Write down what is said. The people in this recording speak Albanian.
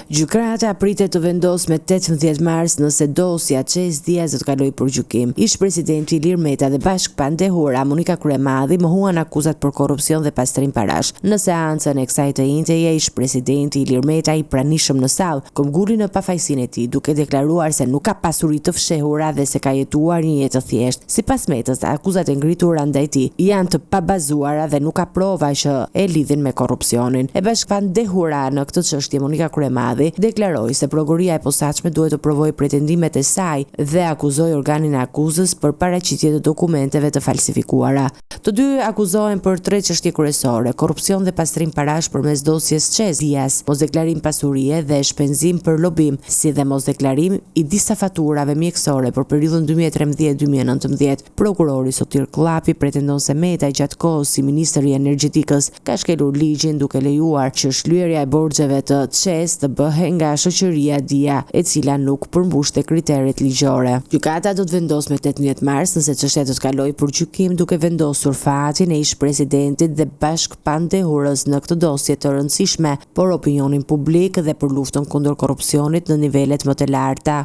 Gjykata pritet të vendosë me 18 mars nëse dosja Qes Diaz do të kalojë për gjykim. Ish presidenti Ilir Meta dhe bashkëpandehura Monika Kryemadhi mohuan akuzat për korrupsion dhe pastrim parash. Në seancën e kësaj të njëjtëje, ish presidenti Ilir Meta i pranishëm në sallë këmbguli në pafajësinë e tij, duke deklaruar se nuk ka pasuri të fshehura dhe se ka jetuar një jetë të thjeshtë. Sipas Metës, akuzat e ngritura ndaj tij janë të pabazuara dhe nuk ka prova që e lidhin me korrupsionin. E bashkëpandehura në këtë çështje Monika Kryemadhi deklaroi se prokuroria e posaçme duhet të provojë pretendimet e saj dhe akuzoi organin e akuzës për paraqitje të dokumenteve të falsifikuara. Të dy akuzohen për 3 çështje kryesore: korrupsion dhe pastrim parash përmes dosjes Qes Diaz, mosdeklarim pasurie dhe shpenzim për lobim, si dhe mosdeklarim i disa faturave mjekësore për periudhën 2013-2019. Prokurori Sotir Llapi pretendon se Meta gjatë kohës si ministër i energjetikës ka shkelur ligjin duke lejuar që shlyerja e borxheve të Qes të bëhej nga shoqëria Dia, e cila nuk përmbushte kriteret ligjore. Gjykata do të vendosë me 18 mars nëse çështja do të kalojë për gjykim, duke vendosur fatin e ish presidentit dhe bashkëpandehurës në këtë dosje të rëndësishme për opinionin publik dhe për luftën kundër korrupsionit në nivelet më të larta.